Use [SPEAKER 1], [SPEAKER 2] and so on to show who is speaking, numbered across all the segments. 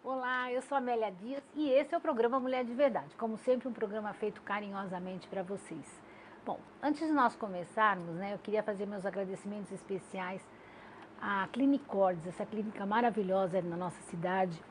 [SPEAKER 1] Olá, eu sou Amélia Dias e esse é o programa Mulher de Verdade. Como sempre, um programa feito carinhosamente para vocês. Bom, antes de nós começarmos, eu queria fazer meus agradecimentos especiais à Clinicordes, essa clínica maravilhosa na nossa cidade.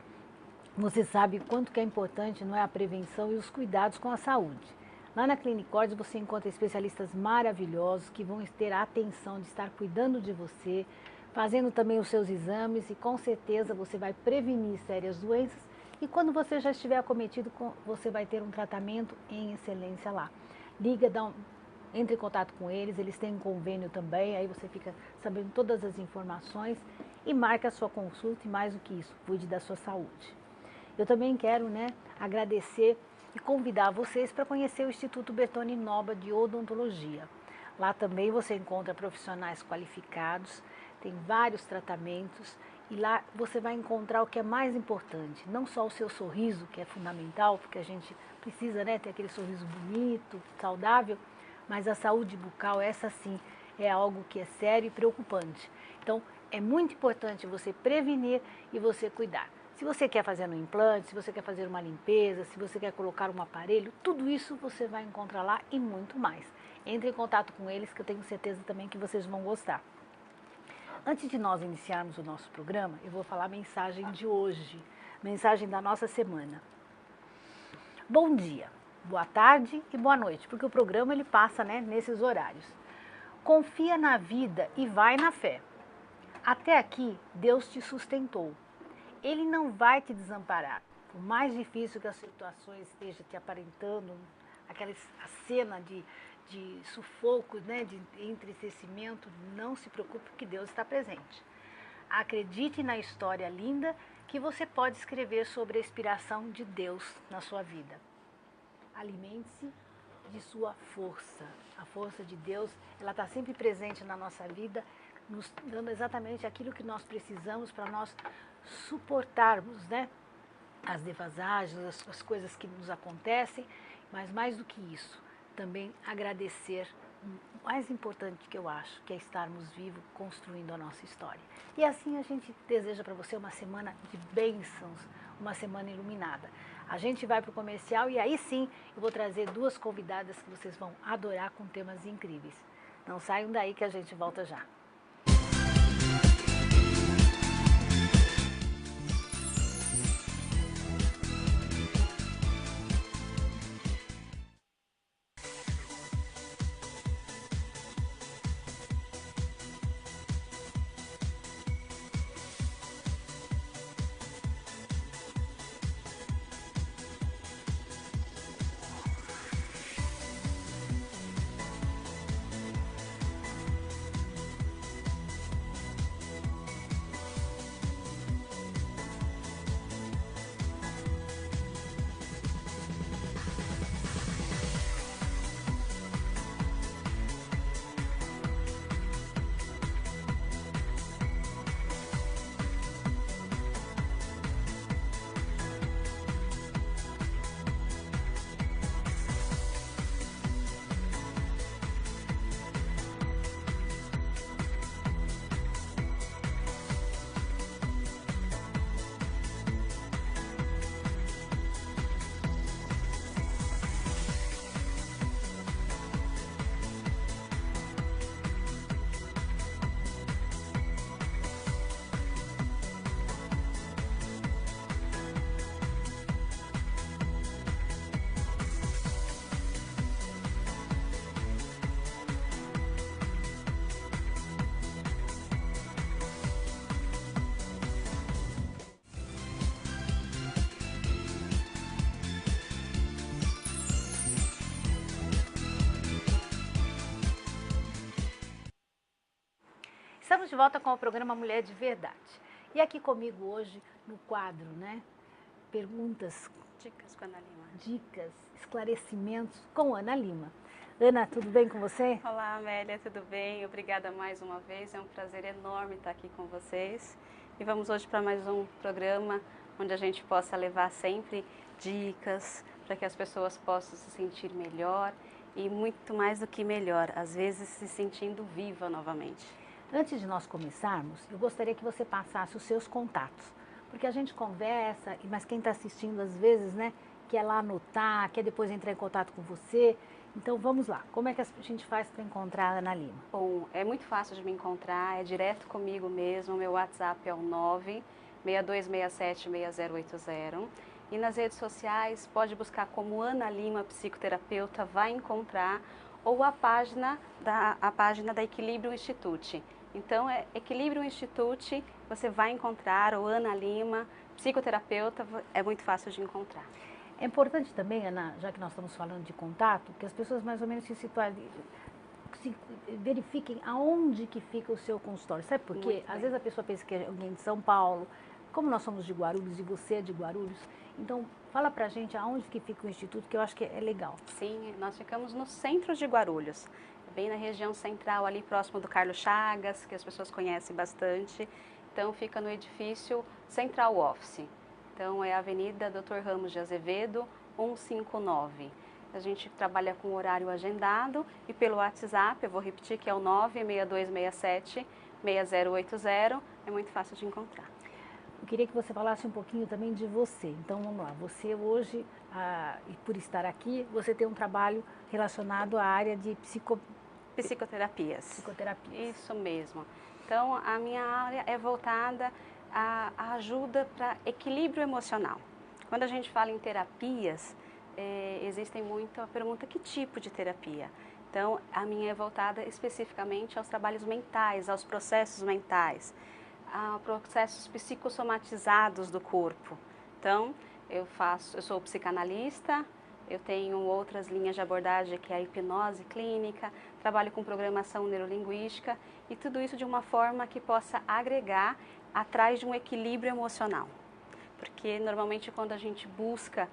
[SPEAKER 1] Você sabe quanto que é importante, não é, a prevenção e os cuidados com a saúde. Lá na Clinicordes você encontra especialistas maravilhosos que vão ter a atenção de estar cuidando de você, fazendo também os seus exames e com certeza você vai prevenir sérias doenças e quando você já estiver acometido, você vai ter um tratamento em excelência lá. Liga, entre em contato com eles, eles têm um convênio também, aí você fica sabendo todas as informações e marca a sua consulta e mais do que isso, cuide da sua saúde. Eu também quero agradecer e convidar vocês para conhecer o Instituto Bertone Noba de Odontologia. Lá também você encontra profissionais qualificados, tem vários tratamentos e lá você vai encontrar o que é mais importante, não só o seu sorriso, que é fundamental, porque a gente precisa ter aquele sorriso bonito, saudável, mas a saúde bucal, essa sim, é algo que é sério e preocupante. Então, é muito importante você prevenir e você cuidar. Se você quer fazer um implante, se você quer fazer uma limpeza, se você quer colocar um aparelho, tudo isso você vai encontrar lá e muito mais. Entre em contato com eles que eu tenho certeza também que vocês vão gostar. Antes de nós iniciarmos o nosso programa, eu vou falar a mensagem de hoje, mensagem da nossa semana. Bom dia, boa tarde e boa noite, porque o programa ele passa nesses horários. Confia na vida e vai na fé. Até aqui, Deus te sustentou. Ele não vai te desamparar. Por mais difícil que as situações estejam te aparentando, a cena de sufoco, de entristecimento, não se preocupe que Deus está presente. Acredite na história linda que você pode escrever sobre a inspiração de Deus na sua vida. Alimente-se de sua força. A força de Deus, ela está sempre presente na nossa vida, nos dando exatamente aquilo que nós precisamos para nós suportarmos, as devasagens, as coisas que nos acontecem, mas mais do que isso, também agradecer o mais importante que eu acho, que é estarmos vivos, construindo a nossa história. E assim a gente deseja para você uma semana de bênçãos, uma semana iluminada. A gente vai para o comercial e aí sim eu vou trazer duas convidadas que vocês vão adorar com temas incríveis. Não saiam daí que a gente volta já. Estamos de volta com o programa Mulher de Verdade. E aqui comigo hoje, no quadro, né? Perguntas,
[SPEAKER 2] Dicas com a Ana Lima.
[SPEAKER 1] dicas, esclarecimentos com Ana Lima. Ana, tudo bem com você?
[SPEAKER 2] Olá, Amélia, tudo bem? Obrigada mais uma vez, é um prazer enorme estar aqui com vocês. E vamos hoje para mais um programa onde a gente possa levar sempre dicas para que as pessoas possam se sentir melhor e muito mais do que melhor, às vezes se sentindo viva novamente.
[SPEAKER 1] Antes de nós começarmos, eu gostaria que você passasse os seus contatos, porque a gente conversa, mas quem está assistindo às vezes, né, quer lá anotar, quer depois entrar em contato com você. Então vamos lá, como é que a gente faz para encontrar a Ana Lima?
[SPEAKER 2] Bom, é muito fácil de me encontrar, é direto comigo mesmo, meu WhatsApp é o 962676080. E nas redes sociais, pode buscar como Ana Lima Psicoterapeuta, vai encontrar, ou a página da Equilíbrio Institute. Então, é Equilíbrio Institute, você vai encontrar, ou Ana Lima Psicoterapeuta, é muito fácil de encontrar.
[SPEAKER 1] É importante também, Ana, já que nós estamos falando de contato, que as pessoas mais ou menos se verifiquem aonde que fica o seu consultório. Sabe por quê? Às vezes a pessoa pensa que é alguém de São Paulo, como nós somos de Guarulhos e você é de Guarulhos, então fala pra gente aonde que fica o Instituto, que eu acho que é legal.
[SPEAKER 2] Sim, nós ficamos no centro de Guarulhos, bem na região central, ali próximo do Carlos Chagas, que as pessoas conhecem bastante. Então fica no edifício Central Office. Então é a Avenida Dr. Ramos de Azevedo, 159. A gente trabalha com horário agendado e pelo WhatsApp, eu vou repetir que é o 96267-6080, é muito fácil de encontrar.
[SPEAKER 1] Eu queria que você falasse um pouquinho também de você. Então vamos lá, você hoje, e por estar aqui, você tem um trabalho relacionado à área de
[SPEAKER 2] Psicoterapias. Isso mesmo. Então a minha área é voltada à ajuda para equilíbrio emocional. Quando a gente fala em terapias, existem muito a pergunta que tipo de terapia. Então a minha é voltada especificamente aos trabalhos mentais, aos processos mentais, a processos psicossomatizados do corpo. Então, eu sou psicanalista, eu tenho outras linhas de abordagem que é a hipnose clínica, trabalho com programação neurolinguística e tudo isso de uma forma que possa agregar atrás de um equilíbrio emocional. Porque normalmente quando a gente busca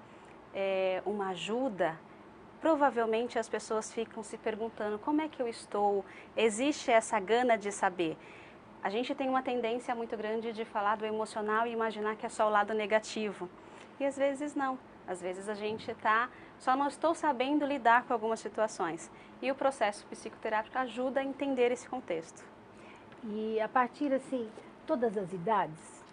[SPEAKER 2] uma ajuda, provavelmente as pessoas ficam se perguntando como é que eu estou, existe essa gana de saber. A gente tem uma tendência muito grande de falar do emocional e imaginar que é só o lado negativo. E às vezes não. Às vezes a gente só não estou sabendo lidar com algumas situações. E o processo psicoterápico ajuda a entender esse contexto.
[SPEAKER 1] E a partir, assim, todas as idades?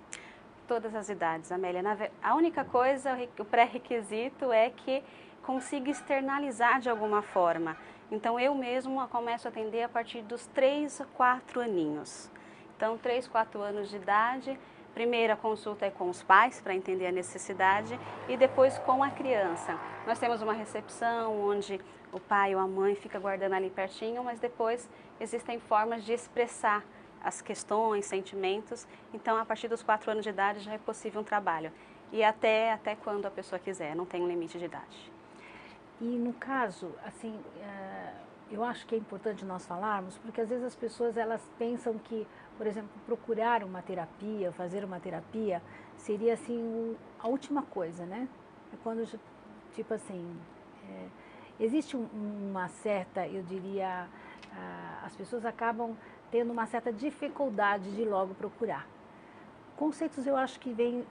[SPEAKER 2] Todas as idades, Amélia. A única coisa, o pré-requisito é que consiga externalizar de alguma forma. Então eu mesmo começo a atender a partir dos 3 a 4 aninhos. Então, 3, 4 anos de idade, primeira consulta é com os pais para entender a necessidade e depois com a criança. Nós temos uma recepção onde o pai ou a mãe fica guardando ali pertinho, mas depois existem formas de expressar as questões, sentimentos. Então, a partir dos 4 anos de idade já é possível um trabalho. E até quando a pessoa quiser, não tem um limite de idade.
[SPEAKER 1] E no caso, assim, eu acho que é importante nós falarmos, porque às vezes as pessoas elas pensam que, por exemplo, procurar uma terapia, fazer uma terapia, seria assim a última coisa, né? É quando, tipo assim, existe uma certa, eu diria, as pessoas acabam tendo uma certa dificuldade de logo procurar. Conceitos eu acho que vêm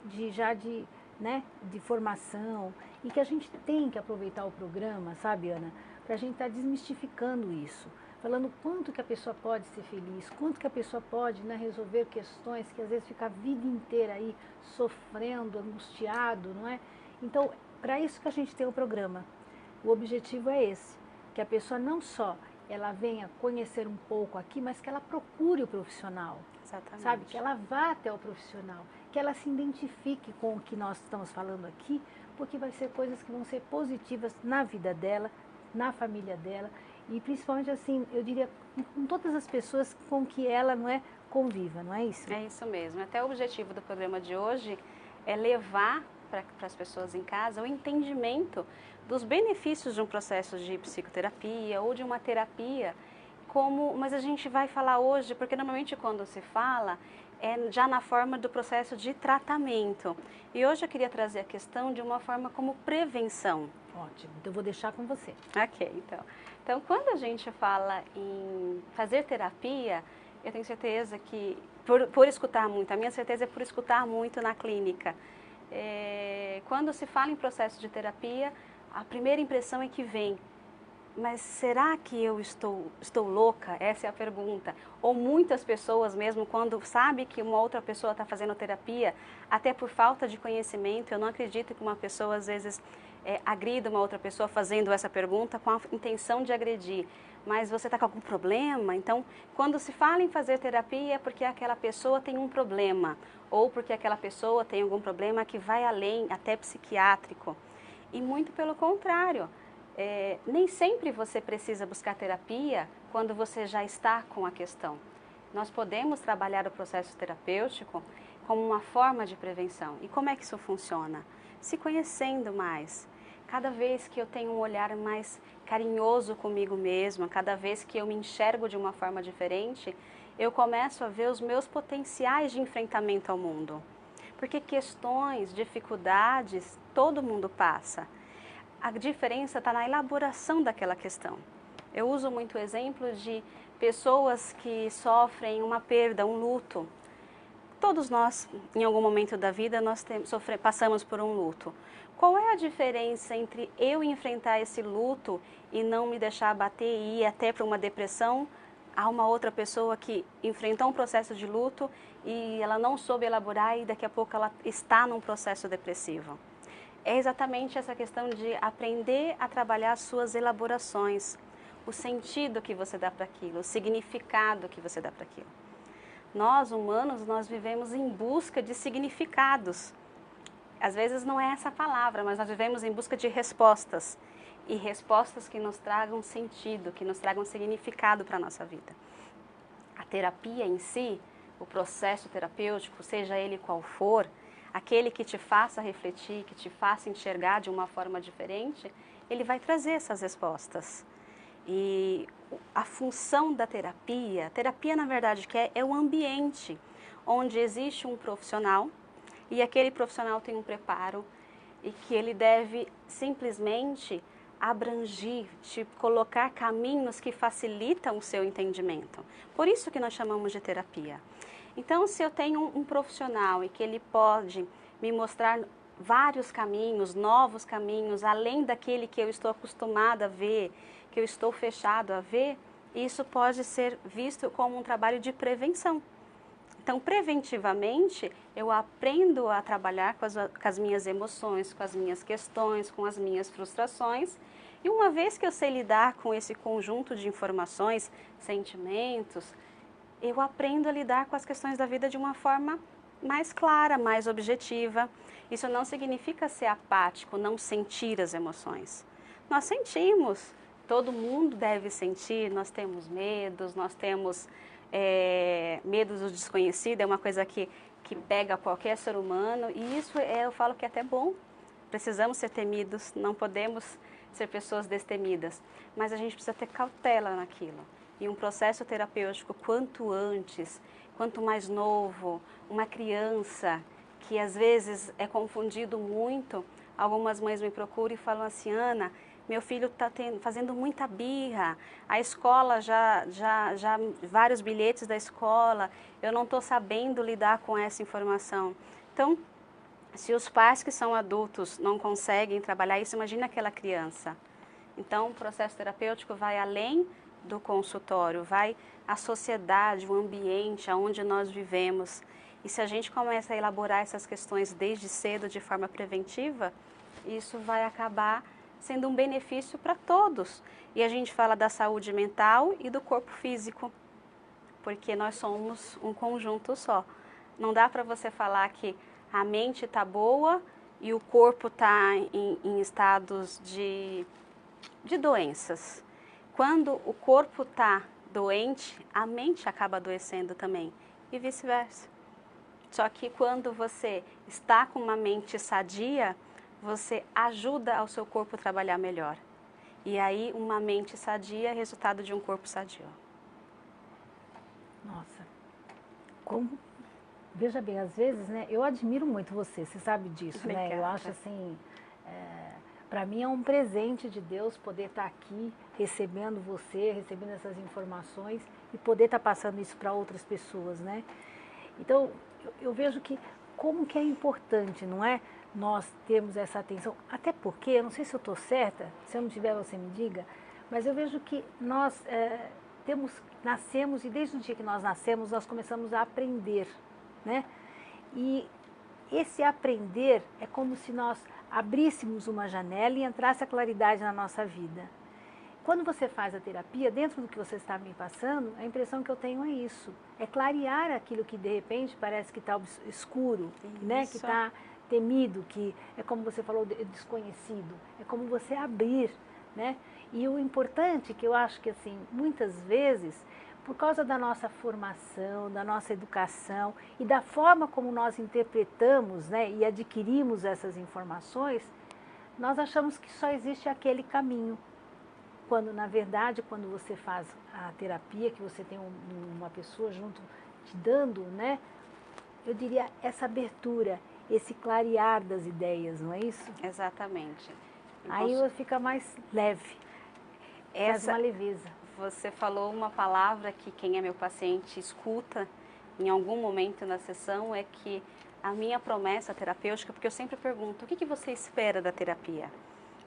[SPEAKER 1] de formação e que a gente tem que aproveitar o programa, sabe, Ana, para a gente estar desmistificando isso, falando quanto que a pessoa pode ser feliz, quanto que a pessoa pode, né, resolver questões que às vezes fica a vida inteira aí sofrendo, angustiado, não é? Então, para isso que a gente tem o programa. O objetivo é esse, que a pessoa não só ela venha conhecer um pouco aqui, mas que ela procure o profissional.
[SPEAKER 2] Exatamente.
[SPEAKER 1] Sabe? Que ela vá até o profissional, que ela se identifique com o que nós estamos falando aqui, porque vai ser coisas que vão ser positivas na vida dela, na família dela e principalmente assim, eu diria, com todas as pessoas com que ela conviva, não é isso?
[SPEAKER 2] É isso mesmo. Até o objetivo do programa de hoje é levar para as pessoas em casa o entendimento dos benefícios de um processo de psicoterapia ou de uma terapia, mas a gente vai falar hoje, porque normalmente quando se fala, já na forma do processo de tratamento. E hoje eu queria trazer a questão de uma forma como prevenção.
[SPEAKER 1] Ótimo, então eu vou deixar com você.
[SPEAKER 2] Ok, então quando a gente fala em fazer terapia, eu tenho certeza que, por escutar muito, a minha certeza é por escutar muito na clínica. Quando se fala em processo de terapia, a primeira impressão é que vem, mas será que eu estou louca? Essa é a pergunta. Ou muitas pessoas mesmo, quando sabe que uma outra pessoa está fazendo terapia, até por falta de conhecimento, eu não acredito que uma pessoa às vezes agrida uma outra pessoa fazendo essa pergunta com a intenção de agredir. Mas você está com algum problema? Então, quando se fala em fazer terapia é porque aquela pessoa tem um problema, ou porque aquela pessoa tem algum problema que vai além, até psiquiátrico. E muito pelo contrário. Nem sempre você precisa buscar terapia quando você já está com a questão. Nós podemos trabalhar o processo terapêutico como uma forma de prevenção. E como é que isso funciona? Se conhecendo mais. Cada vez que eu tenho um olhar mais carinhoso comigo mesma, cada vez que eu me enxergo de uma forma diferente, eu começo a ver os meus potenciais de enfrentamento ao mundo. Porque questões, dificuldades, todo mundo passa. A diferença está na elaboração daquela questão. Eu uso muito o exemplo de pessoas que sofrem uma perda, um luto. Todos nós, em algum momento da vida, passamos por um luto. Qual é a diferença entre eu enfrentar esse luto e não me deixar abater e ir até para uma depressão, a uma outra pessoa que enfrentou um processo de luto e ela não soube elaborar e daqui a pouco ela está num processo depressivo? É exatamente essa questão de aprender a trabalhar as suas elaborações, o sentido que você dá para aquilo, o significado que você dá para aquilo. Nós, humanos, nós vivemos em busca de significados. Às vezes não é essa palavra, mas nós vivemos em busca de respostas. E respostas que nos tragam sentido, que nos tragam significado para a nossa vida. A terapia em si, o processo terapêutico, seja ele qual for, aquele que te faça refletir, que te faça enxergar de uma forma diferente, ele vai trazer essas respostas. E a função da terapia na verdade é o ambiente onde existe um profissional e aquele profissional tem um preparo e que ele deve simplesmente abrangir, te colocar caminhos que facilitam o seu entendimento. Por isso que nós chamamos de terapia. Então, se eu tenho um profissional e que ele pode me mostrar vários caminhos, novos caminhos, além daquele que eu estou acostumada a ver, que eu estou fechado a ver, isso pode ser visto como um trabalho de prevenção. Então, preventivamente, eu aprendo a trabalhar com as minhas emoções, com as minhas questões, com as minhas frustrações. E uma vez que eu sei lidar com esse conjunto de informações, sentimentos, eu aprendo a lidar com as questões da vida de uma forma mais clara, mais objetiva. Isso não significa ser apático, não sentir as emoções. Nós sentimos, todo mundo deve sentir, nós temos medos, nós temos medos do desconhecido, é uma coisa que pega qualquer ser humano e isso eu falo que é até bom. Precisamos ser temidos, não podemos ser pessoas destemidas, mas a gente precisa ter cautela naquilo. E um processo terapêutico, quanto antes, quanto mais novo, uma criança, que às vezes é confundido muito, algumas mães me procuram e falam assim, Ana, meu filho está fazendo muita birra, a escola já vários bilhetes da escola, eu não estou sabendo lidar com essa informação. Então, se os pais que são adultos não conseguem trabalhar isso, imagina aquela criança. Então, o processo terapêutico vai além do consultório, vai à sociedade, o ambiente onde nós vivemos. E se a gente começa a elaborar essas questões desde cedo, de forma preventiva, isso vai acabar sendo um benefício para todos. E a gente fala da saúde mental e do corpo físico, porque nós somos um conjunto só. Não dá para você falar que a mente está boa e o corpo está em estados de doenças. Quando o corpo está doente, a mente acaba adoecendo também e vice-versa. Só que quando você está com uma mente sadia, você ajuda ao seu corpo a trabalhar melhor. E aí uma mente sadia é resultado de um corpo sadio.
[SPEAKER 1] Nossa, como Veja bem, às vezes, né, eu admiro muito você sabe disso,
[SPEAKER 2] Obrigada.
[SPEAKER 1] né? Eu acho assim, para mim é um presente de Deus poder estar aqui recebendo você, recebendo essas informações e poder estar passando isso para outras pessoas, né? Então, eu vejo que como que é importante, não é? Nós termos essa atenção, até porque, eu não sei se eu estou certa, se eu não tiver você me diga, mas eu vejo que nós nascemos e desde o dia que nós nascemos nós começamos a aprender, né? E esse aprender é como se nós abríssemos uma janela e entrasse a claridade na nossa vida. Quando você faz a terapia, dentro do que você está me passando, a impressão que eu tenho é isso. É clarear aquilo que de repente parece que está escuro, né? Que está temido, que é como você falou, desconhecido. É como você abrir, né? E o importante que eu acho que assim, muitas vezes, por causa da nossa formação, da nossa educação e da forma como nós interpretamos, né, e adquirimos essas informações, nós achamos que só existe aquele caminho. Quando, na verdade, quando você faz a terapia, que você tem uma pessoa junto te dando, né, eu diria, essa abertura, esse clarear das ideias, não é isso?
[SPEAKER 2] Exatamente.
[SPEAKER 1] Aí fica mais leve, faz uma leveza.
[SPEAKER 2] Você falou uma palavra que quem é meu paciente escuta em algum momento na sessão, é que a minha promessa terapêutica, porque eu sempre pergunto, o que você espera da terapia?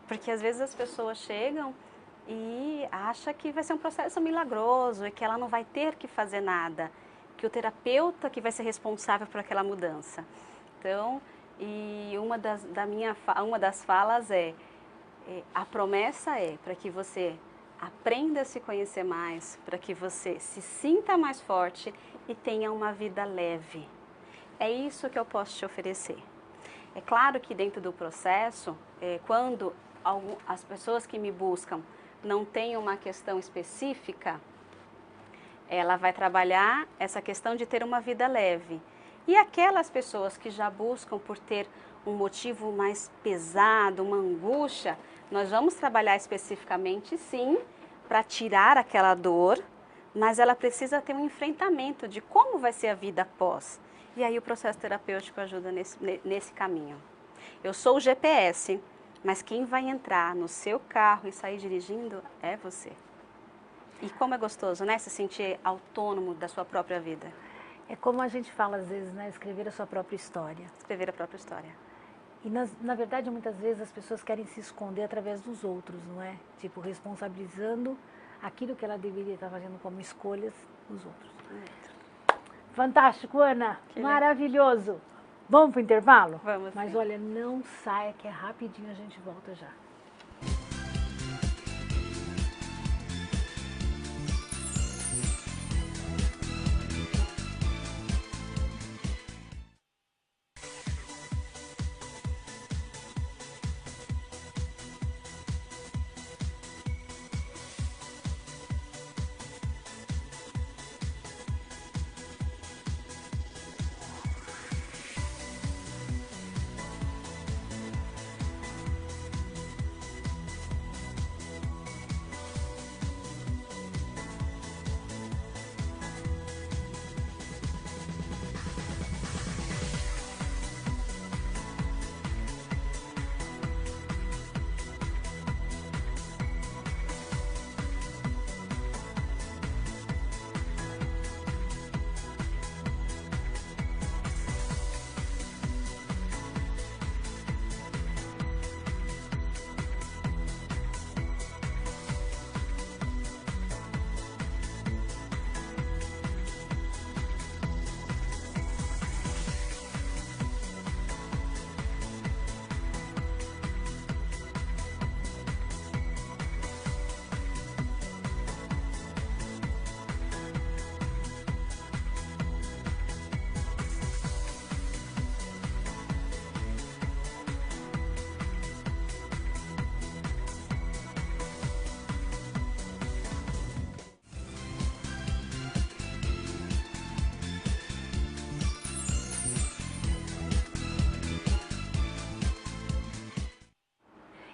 [SPEAKER 2] Porque às vezes as pessoas chegam e acham que vai ser um processo milagroso e que ela não vai ter que fazer nada, que o terapeuta que vai ser responsável por aquela mudança. Então, e uma das falas a promessa é para que você aprenda a se conhecer mais, para que você se sinta mais forte e tenha uma vida leve. É isso que eu posso te oferecer. É claro que dentro do processo, quando as pessoas que me buscam não têm uma questão específica, ela vai trabalhar essa questão de ter uma vida leve. E aquelas pessoas que já buscam por ter um motivo mais pesado, uma angústia, nós vamos trabalhar especificamente, sim, para tirar aquela dor, mas ela precisa ter um enfrentamento de como vai ser a vida após. E aí o processo terapêutico ajuda nesse caminho. Eu sou o GPS, mas quem vai entrar no seu carro e sair dirigindo é você. E como é gostoso, né? Se sentir autônomo da sua própria vida.
[SPEAKER 1] É como a gente fala às vezes, né? Escrever a sua própria história.
[SPEAKER 2] Escrever a própria história.
[SPEAKER 1] E na verdade, muitas vezes as pessoas querem se esconder através dos outros, não é? Tipo, responsabilizando aquilo que ela deveria estar fazendo como escolhas dos outros. Fantástico, Ana. Maravilhoso. Vamos para o intervalo?
[SPEAKER 2] Vamos.
[SPEAKER 1] Mas olha, não saia que é rapidinho, a gente volta já.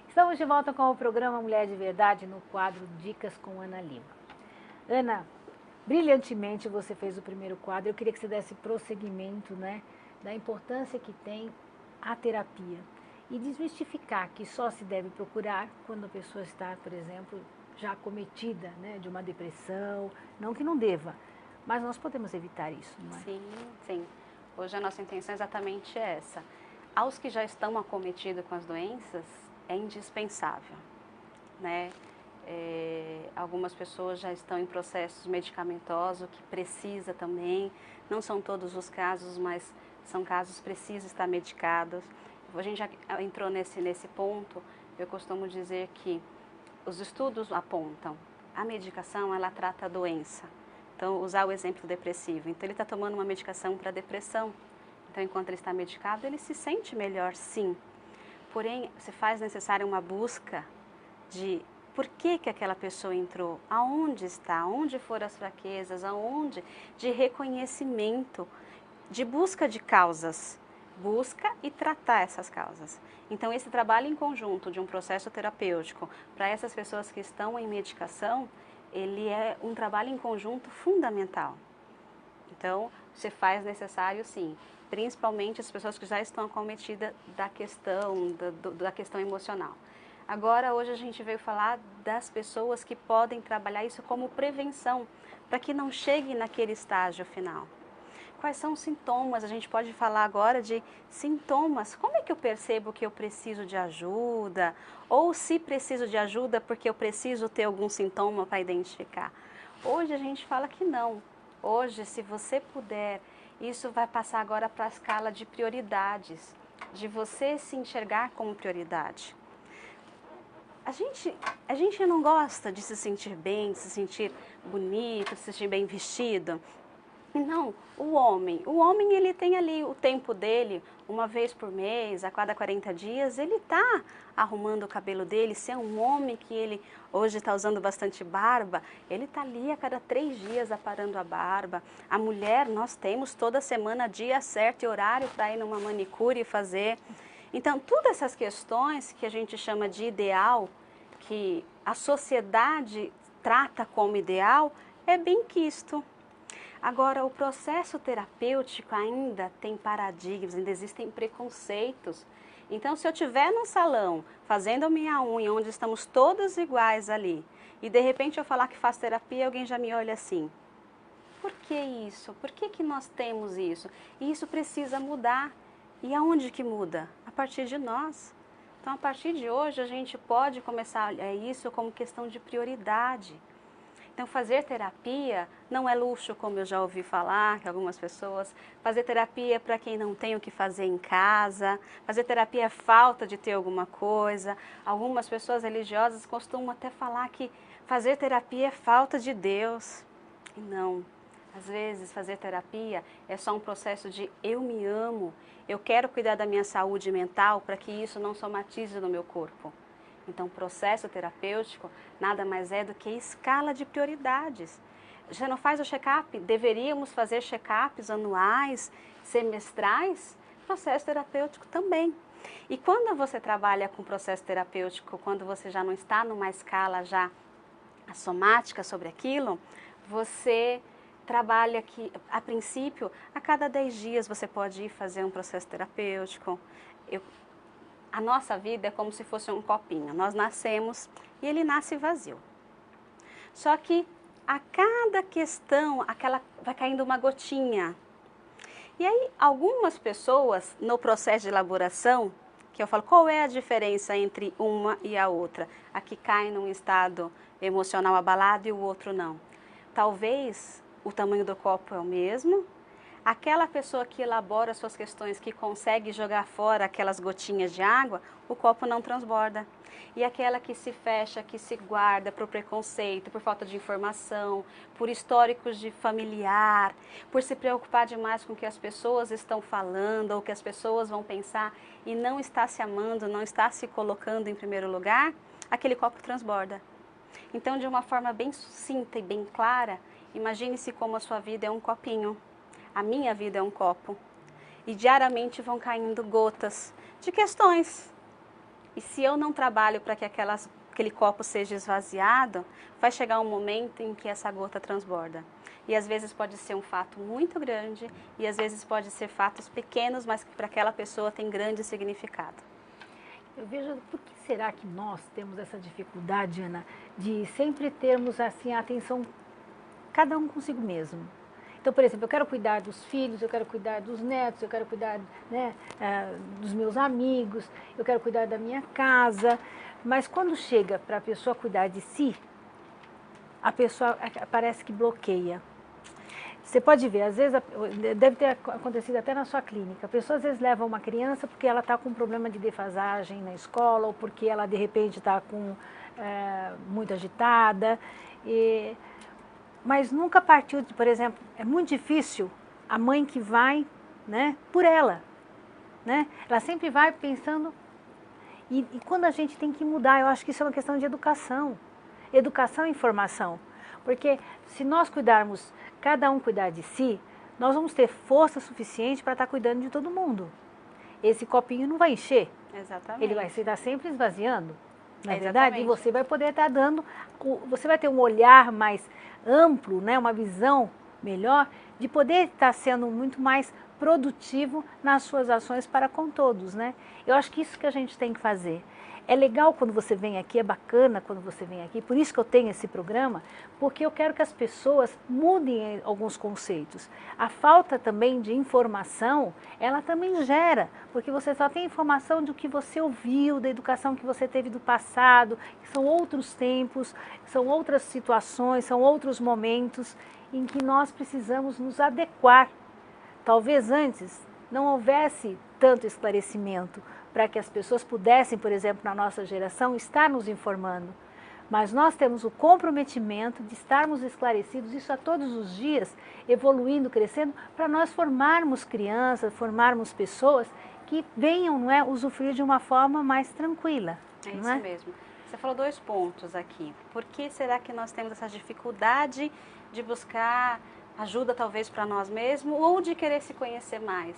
[SPEAKER 1] Estamos de volta com o programa Mulher de Verdade no quadro Dicas com Ana Lima. Ana, brilhantemente você fez o primeiro quadro. Eu queria que você desse prosseguimento, né, da importância que tem a terapia e desmistificar que só se deve procurar quando a pessoa está, por exemplo, já acometida, né, de uma depressão, não que não deva, mas nós podemos evitar isso, não é?
[SPEAKER 2] Sim, sim. Hoje a nossa intenção é exatamente essa. Aos que já estão acometidos com as doenças, é indispensável, né? Algumas pessoas já estão em processos medicamentosos, que precisa também, não são todos os casos, mas são casos que precisam estar medicados. A gente já entrou nesse ponto, eu costumo dizer que os estudos apontam, a medicação ela trata a doença. Então, usar o exemplo depressivo. Então, ele está tomando uma medicação para depressão. Então, enquanto ele está medicado, ele se sente melhor, sim. Porém, se faz necessária uma busca de por que aquela pessoa entrou, aonde está, onde foram as fraquezas, aonde, de reconhecimento, de busca de causas. Busca e tratar essas causas. Então, esse trabalho em conjunto de um processo terapêutico para essas pessoas que estão em medicação, ele é um trabalho em conjunto fundamental. Então, se faz necessário, sim, principalmente as pessoas que já estão acometidas da questão emocional. Agora, hoje a gente veio falar das pessoas que podem trabalhar isso como prevenção, para que não chegue naquele estágio final. Quais são os sintomas? A gente pode falar agora de sintomas. Como é que eu percebo que eu preciso de ajuda? Ou se preciso de ajuda porque eu preciso ter algum sintoma para identificar? Hoje a gente fala que não. Hoje, se você puder, isso vai passar agora para a escala de prioridades, de você se enxergar como prioridade. A gente não gosta de se sentir bem, de se sentir bonito, de se sentir bem vestido. Não, o homem ele tem ali o tempo dele, uma vez por mês, a cada 40 dias, ele está arrumando o cabelo dele. Se é um homem que ele hoje está usando bastante barba, ele está ali a cada 3 dias aparando a barba. A mulher, nós temos toda semana dia certo e horário para ir numa manicure e fazer. Então, todas essas questões que a gente chama de ideal, que a sociedade trata como ideal, é bem quisto. Agora, o processo terapêutico ainda tem paradigmas, ainda existem preconceitos. Então, se eu estiver num salão fazendo a minha unha, onde estamos todas iguais ali, e de repente eu falar que faço terapia, alguém já me olha assim. Por que isso? Por que nós temos isso? E isso precisa mudar. E aonde que muda? A partir de nós. Então, a partir de hoje, a gente pode começar a olhar isso como questão de prioridade. Então, fazer terapia não é luxo, como eu já ouvi falar, que algumas pessoas. Fazer terapia é para quem não tem o que fazer em casa. Fazer terapia é falta de ter alguma coisa. Algumas pessoas religiosas costumam até falar que fazer terapia é falta de Deus. E não. Às vezes, fazer terapia é só um processo de eu me amo, eu quero cuidar da minha saúde mental para que isso não somatize no meu corpo. Então, o processo terapêutico nada mais é do que escala de prioridades. Já não faz o check-up? Deveríamos fazer check-ups anuais, semestrais? Processo terapêutico também. E quando você trabalha com processo terapêutico, quando você já não está numa escala já somática sobre aquilo, você trabalha que, a princípio, a cada 10 dias você pode ir fazer um processo terapêutico. A nossa vida é como se fosse um copinho. Nós nascemos e ele nasce vazio. Só que a cada questão, vai caindo uma gotinha. E aí, algumas pessoas, no processo de elaboração, que eu falo, qual é a diferença entre uma e a outra? A que cai num estado emocional abalado e o outro não. Talvez o tamanho do copo é o mesmo. Aquela pessoa que elabora suas questões, que consegue jogar fora aquelas gotinhas de água, o copo não transborda. E aquela que se fecha, que se guarda por preconceito, por falta de informação, por históricos de familiar, por se preocupar demais com o que as pessoas estão falando ou o que as pessoas vão pensar e não está se amando, não está se colocando em primeiro lugar, aquele copo transborda. Então, de uma forma bem sucinta e bem clara, imagine-se como a sua vida é um copinho. A minha vida é um copo. E diariamente vão caindo gotas de questões. E se eu não trabalho para que aquele copo seja esvaziado, vai chegar um momento em que essa gota transborda. E às vezes pode ser um fato muito grande e às vezes pode ser fatos pequenos, mas que para aquela pessoa tem grande significado.
[SPEAKER 1] Eu vejo, por que será que nós temos essa dificuldade, Ana, de sempre termos assim a atenção, cada um consigo mesmo? Então, por exemplo, eu quero cuidar dos filhos, eu quero cuidar dos netos, eu quero cuidar, né, dos meus amigos, eu quero cuidar da minha casa, mas quando chega para a pessoa cuidar de si, a pessoa parece que bloqueia. Você pode ver, às vezes, deve ter acontecido até na sua clínica, a pessoa às vezes leva uma criança porque ela está com um problema de defasagem na escola, ou porque ela de repente está muito agitada, mas nunca partiu de, por exemplo, é muito difícil a mãe que vai, né, por ela, né? Ela sempre vai pensando, e quando a gente tem que mudar, eu acho que isso é uma questão de educação e informação, porque se nós cuidarmos, cada um cuidar de si, nós vamos ter força suficiente para estar cuidando de todo mundo. Esse copinho não vai encher.
[SPEAKER 2] Exatamente.
[SPEAKER 1] Ele vai estar sempre esvaziando, na verdade, e você vai poder estar dando, você vai ter um olhar mais amplo, né, uma visão melhor, de poder estar sendo muito mais produtivo nas suas ações para com todos, né? Eu acho que isso que a gente tem que fazer. É legal quando você vem aqui, é bacana quando você vem aqui, por isso que eu tenho esse programa, porque eu quero que as pessoas mudem alguns conceitos. A falta também de informação, ela também gera, porque você só tem informação do que você ouviu, da educação que você teve do passado, que são outros tempos, são outras situações, são outros momentos em que nós precisamos nos adequar. Talvez antes não houvesse tanto esclarecimento para que as pessoas pudessem, por exemplo, na nossa geração, estar nos informando. Mas nós temos o comprometimento de estarmos esclarecidos, isso a todos os dias, evoluindo, crescendo, para nós formarmos crianças, formarmos pessoas que venham, não é, usufruir de uma forma mais tranquila.
[SPEAKER 2] É isso mesmo. Você falou 2 pontos aqui. Por que será que nós temos essa dificuldade de buscar ajuda talvez para nós mesmos ou de querer se conhecer mais?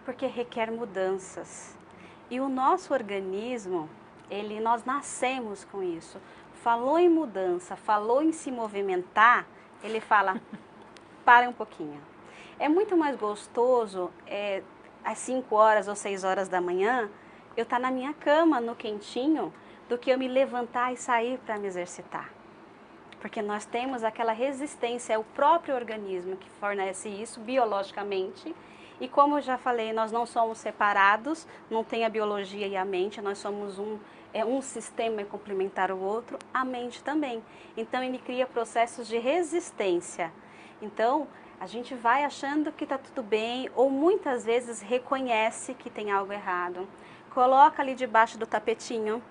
[SPEAKER 2] Porque requer mudanças. E o nosso organismo, nós nascemos com isso. Falou em mudança, falou em se movimentar, ele fala, para um pouquinho. É muito mais gostoso, às 5 horas ou 6 horas da manhã, eu estar na minha cama, no quentinho, do que eu me levantar e sair para me exercitar. Porque nós temos aquela resistência, é o próprio organismo que fornece isso biologicamente. E como eu já falei, nós não somos separados, não tem a biologia e a mente, nós somos um sistema complementar o outro, a mente também. Então ele cria processos de resistência. Então a gente vai achando que está tudo bem ou muitas vezes reconhece que tem algo errado. Coloca ali debaixo do tapetinho.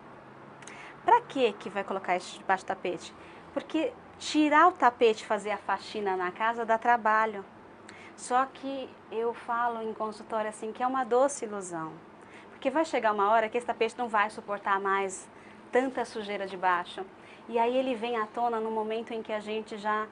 [SPEAKER 2] Para que vai colocar isso debaixo do tapete? Porque tirar o tapete e fazer a faxina na casa dá trabalho. Só que eu falo em consultório assim que é uma doce ilusão. Porque vai chegar uma hora que esse tapete não vai suportar mais tanta sujeira debaixo. E aí ele vem à tona no momento em que a gente já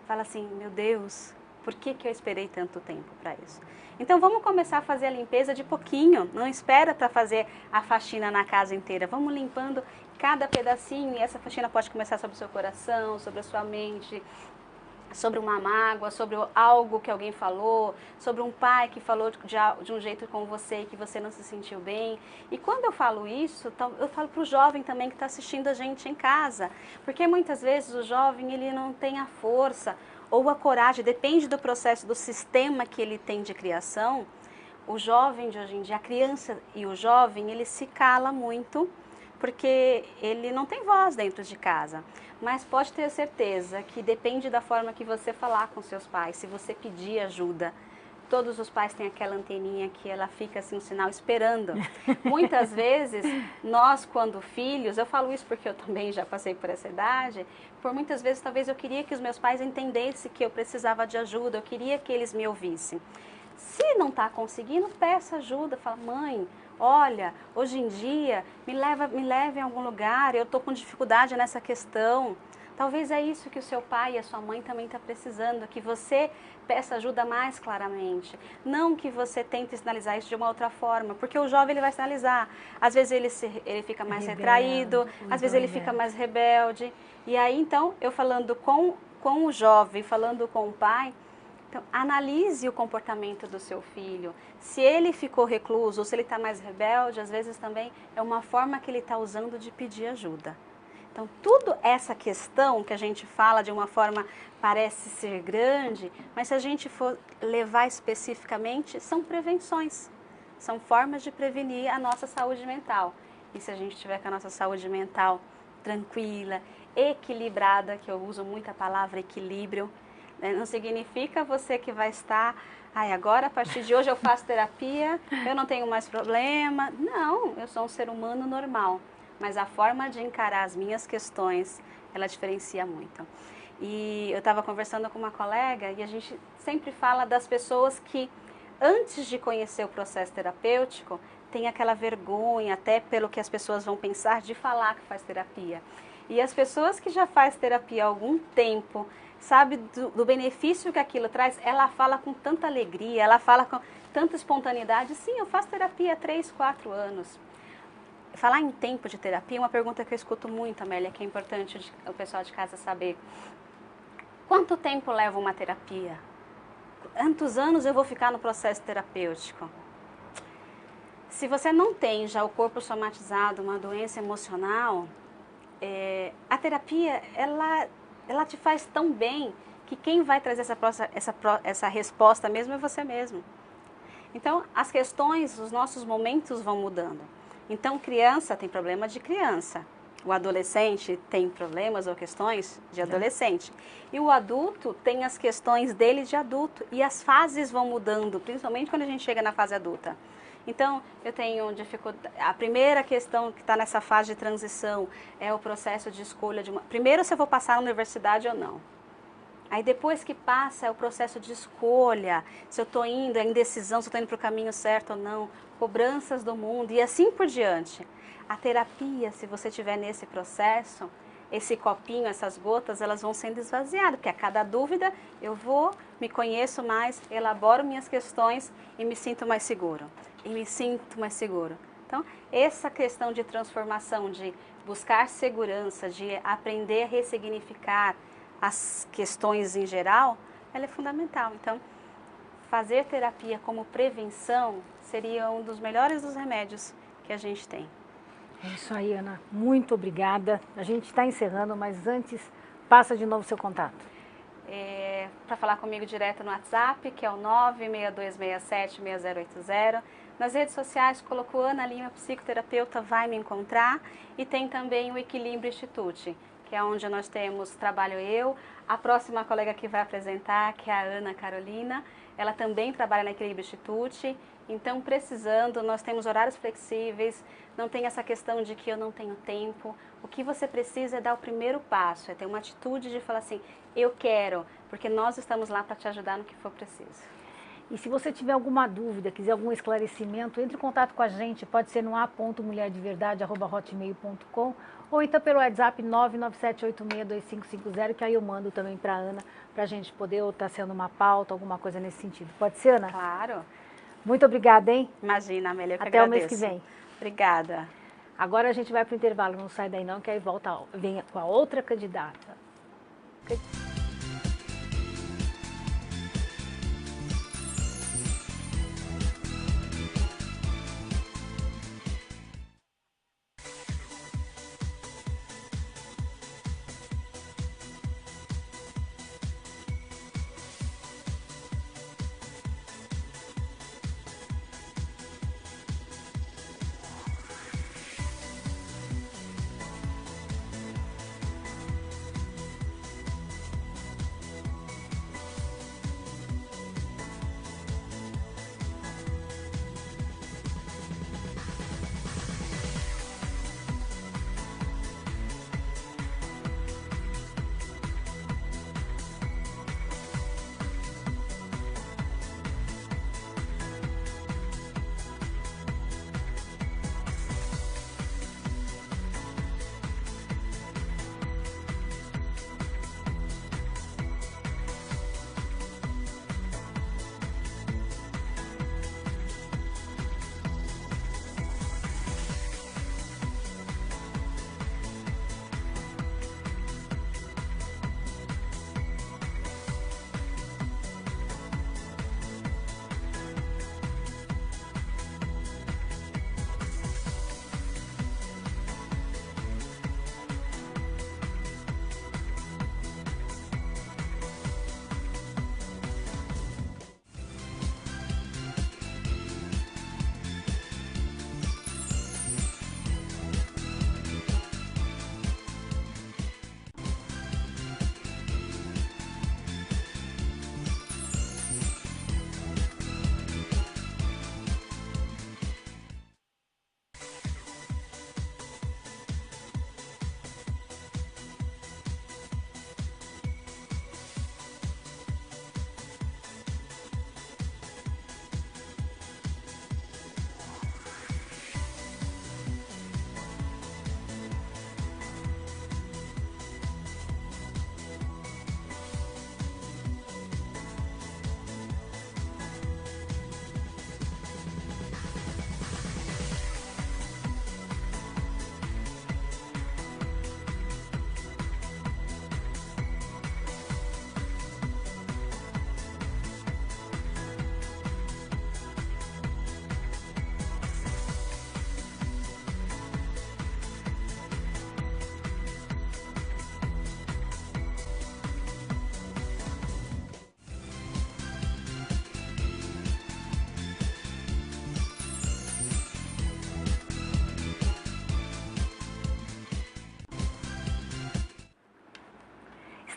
[SPEAKER 2] fala assim, meu Deus, por que eu esperei tanto tempo para isso? Então vamos começar a fazer a limpeza de pouquinho. Não espera para fazer a faxina na casa inteira. Vamos limpando cada pedacinho e essa faxina pode começar sobre o seu coração, sobre a sua mente, sobre uma mágoa, sobre algo que alguém falou, sobre um pai que falou de um jeito com você que você não se sentiu bem. E quando eu falo isso, eu falo para o jovem também que está assistindo a gente em casa, porque muitas vezes o jovem ele não tem a força ou a coragem, depende do processo, do sistema que ele tem de criação. O jovem de hoje em dia, a criança e o jovem, ele se cala muito, porque ele não tem voz dentro de casa. Mas pode ter certeza que depende da forma que você falar com seus pais, se você pedir ajuda. Todos os pais têm aquela anteninha que ela fica assim, um sinal esperando. Muitas vezes, nós quando filhos, eu falo isso porque eu também já passei por essa idade, por muitas vezes talvez eu queria que os meus pais entendessem que eu precisava de ajuda, eu queria que eles me ouvissem. Se não está conseguindo, peça ajuda, fala, mãe, olha, hoje em dia, me leve em algum lugar, eu estou com dificuldade nessa questão. Talvez é isso que o seu pai e a sua mãe também estão precisando, que você peça ajuda mais claramente. Não que você tente sinalizar isso de uma outra forma, porque o jovem ele vai sinalizar. Às vezes ele fica mais retraído, às vezes ele fica mais rebelde. E aí, então, eu falando com o jovem, falando com o pai, então, analise o comportamento do seu filho. Se ele ficou recluso ou se ele está mais rebelde, às vezes também é uma forma que ele está usando de pedir ajuda. Então, tudo essa questão que a gente fala de uma forma parece ser grande, mas se a gente for levar especificamente, são prevenções. São formas de prevenir a nossa saúde mental. E se a gente tiver com a nossa saúde mental tranquila, equilibrada, que eu uso muito a palavra equilíbrio, não significa você que vai estar, agora a partir de hoje eu faço terapia, eu não tenho mais problema. Não, eu sou um ser humano normal, mas a forma de encarar as minhas questões, ela diferencia muito. E eu estava conversando com uma colega e a gente sempre fala das pessoas que, antes de conhecer o processo terapêutico, tem aquela vergonha, até pelo que as pessoas vão pensar, de falar que faz terapia. E as pessoas que já faz terapia há algum tempo, sabe do benefício que aquilo traz, ela fala com tanta alegria, ela fala com tanta espontaneidade. Sim, eu faço terapia há 3, 4 anos. Falar em tempo de terapia é uma pergunta que eu escuto muito, Amélia, que é importante o pessoal de casa saber. Quanto tempo leva uma terapia? Quantos anos eu vou ficar no processo terapêutico? Se você não tem já o corpo somatizado, uma doença emocional, a terapia, ela te faz tão bem que quem vai trazer essa resposta mesmo é você mesmo. Então, as questões, os nossos momentos vão mudando. Então, criança tem problema de criança. O adolescente tem problemas ou questões de adolescente. E o adulto tem as questões dele de adulto. E as fases vão mudando, principalmente quando a gente chega na fase adulta. Então, eu tenho dificuldade. A primeira questão que está nessa fase de transição é o processo de escolha de uma. Primeiro, se eu vou passar na universidade ou não. Aí, depois que passa, é o processo de escolha. Se eu estou indo, é indecisão, se eu estou indo para o caminho certo ou não. Cobranças do mundo e assim por diante. A terapia, se você estiver nesse processo, esse copinho, essas gotas, elas vão sendo esvaziadas, porque a cada dúvida eu vou, me conheço mais, elaboro minhas questões e me sinto mais seguro. Então, essa questão de transformação, de buscar segurança, de aprender a ressignificar as questões em geral, ela é fundamental. Então, fazer terapia como prevenção seria um dos melhores dos remédios que a gente tem.
[SPEAKER 1] É isso aí, Ana. Muito obrigada. A gente está encerrando, mas antes, passa de novo o seu contato.
[SPEAKER 2] Para falar comigo direto no WhatsApp, que é o 962676080. Nas redes sociais, colocou Ana Lima, psicoterapeuta, vai me encontrar. E tem também o Equilíbrio Institute, que é onde nós trabalho eu, a próxima colega que vai apresentar, que é a Ana Carolina, ela também trabalha na Equilíbrio Institute. Então, precisando, nós temos horários flexíveis, não tem essa questão de que eu não tenho tempo. O que você precisa é dar o primeiro passo, é ter uma atitude de falar assim, eu quero, porque nós estamos lá para te ajudar no que for preciso.
[SPEAKER 1] E se você tiver alguma dúvida, quiser algum esclarecimento, entre em contato com a gente, pode ser no a.mulherdeverdade@hotmail.com ou então pelo WhatsApp 997862550, que aí eu mando também para a Ana, para a gente poder estar sendo uma pauta, alguma coisa nesse sentido. Pode ser, Ana?
[SPEAKER 2] Claro.
[SPEAKER 1] Muito obrigada, hein?
[SPEAKER 2] Imagina, Amélia, eu que
[SPEAKER 1] até
[SPEAKER 2] agradeço.
[SPEAKER 1] O mês que vem.
[SPEAKER 2] Obrigada.
[SPEAKER 1] Agora a gente vai para o intervalo, não sai daí não, que aí vem com a outra candidata.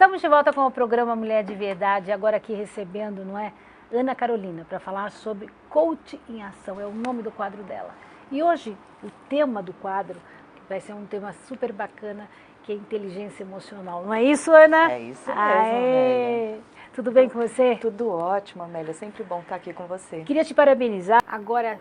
[SPEAKER 1] Estamos de volta com o programa Mulher de Verdade, agora aqui recebendo, não é, Ana Carolina, para falar sobre Coach em Ação, é o nome do quadro dela. E hoje, o tema do quadro vai ser um tema super bacana, que é inteligência emocional. Não é isso, Ana?
[SPEAKER 3] É isso mesmo, Amélia.
[SPEAKER 1] Tudo bem com você?
[SPEAKER 3] Tudo ótimo, Amélia. É sempre bom estar aqui com você.
[SPEAKER 1] Queria te parabenizar. Agora,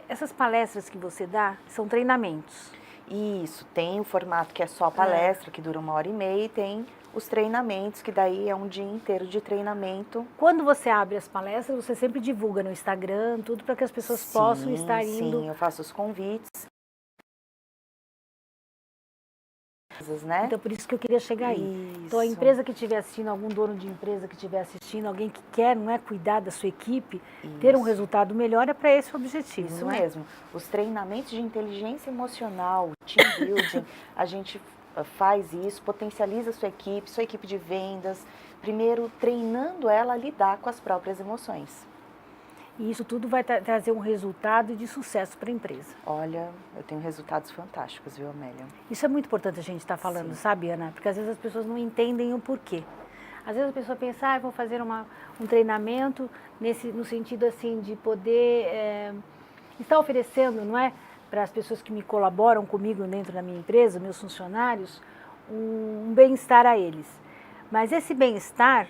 [SPEAKER 1] essas palestras que você dá são treinamentos.
[SPEAKER 3] Isso, tem o formato que é só palestra, que dura 1h30, e tem os treinamentos, que daí é um dia inteiro de treinamento.
[SPEAKER 1] Quando você abre as palestras, você sempre divulga no Instagram, tudo para que as pessoas possam estar indo.
[SPEAKER 3] Sim, eu faço os convites. Né?
[SPEAKER 1] Então, por isso que eu queria chegar aí.
[SPEAKER 3] Isso.
[SPEAKER 1] Então, a empresa que estiver assistindo, algum dono de empresa que estiver assistindo, alguém que quer, não é, cuidar da sua equipe, ter um resultado melhor, é para esse o objetivo,
[SPEAKER 3] isso
[SPEAKER 1] não é?
[SPEAKER 3] mesmo. Os treinamentos de inteligência emocional, team building, a gente faz isso, potencializa a sua equipe de vendas, primeiro treinando ela a lidar com as próprias emoções.
[SPEAKER 1] E isso tudo vai trazer um resultado de sucesso para a empresa.
[SPEAKER 3] Olha, eu tenho resultados fantásticos, viu, Amélia?
[SPEAKER 1] Isso é muito importante a gente estar falando, sabe, Ana? Porque às vezes as pessoas não entendem o porquê. Às vezes a pessoa pensa, vou fazer um treinamento no sentido assim de poder estar oferecendo, não é, para as pessoas que me colaboram comigo dentro da minha empresa, meus funcionários, um bem-estar a eles. Mas esse bem-estar,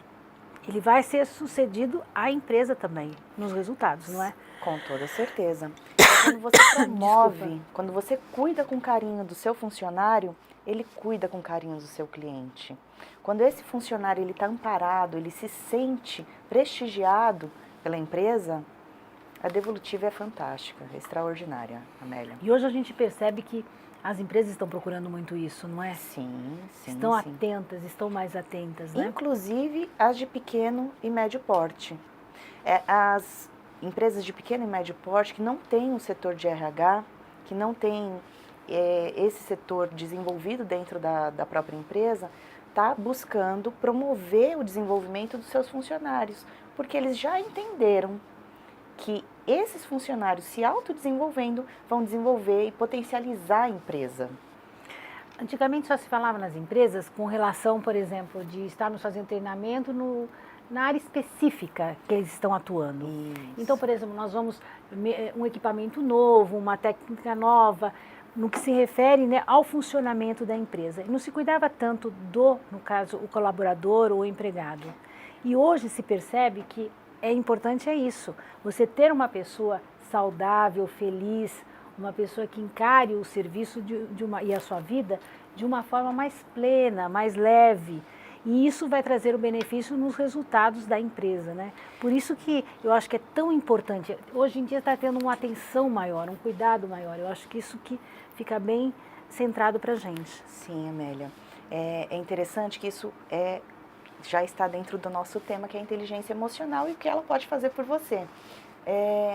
[SPEAKER 1] ele vai ser sucedido à empresa também, nos resultados, não é?
[SPEAKER 3] Com toda certeza. Quando você promove, quando você cuida com carinho do seu funcionário, ele cuida com carinho do seu cliente. Quando esse funcionário está amparado, ele se sente prestigiado pela empresa, a devolutiva é fantástica, é extraordinária, Amélia.
[SPEAKER 1] E hoje a gente percebe que as empresas estão procurando muito isso, não é?
[SPEAKER 3] Sim.
[SPEAKER 1] Estão atentas, estão mais atentas, né?
[SPEAKER 3] Inclusive as de pequeno e médio porte. As empresas de pequeno e médio porte que não têm um setor de RH, que não têm esse setor desenvolvido dentro da própria empresa, está buscando promover o desenvolvimento dos seus funcionários, porque eles já entenderam que esses funcionários se autodesenvolvendo vão desenvolver e potencializar a empresa.
[SPEAKER 1] Antigamente só se falava nas empresas com relação, por exemplo, de estarmos fazendo treinamento na área específica que eles estão atuando.
[SPEAKER 3] Isso.
[SPEAKER 1] Então, por exemplo, nós vamos um equipamento novo, uma técnica nova, no que se refere, né, ao funcionamento da empresa. E não se cuidava tanto no caso, o colaborador ou o empregado. E hoje se percebe que é importante isso, você ter uma pessoa saudável, feliz, uma pessoa que encare o serviço e a sua vida de uma forma mais plena, mais leve. E isso vai trazer o benefício nos resultados da empresa, né? Por isso que eu acho que é tão importante. Hoje em dia está tendo uma atenção maior, um cuidado maior. Eu acho que isso que fica bem centrado para a gente.
[SPEAKER 3] Sim, Amélia. É interessante que isso já está dentro do nosso tema, que é a inteligência emocional e o que ela pode fazer por você.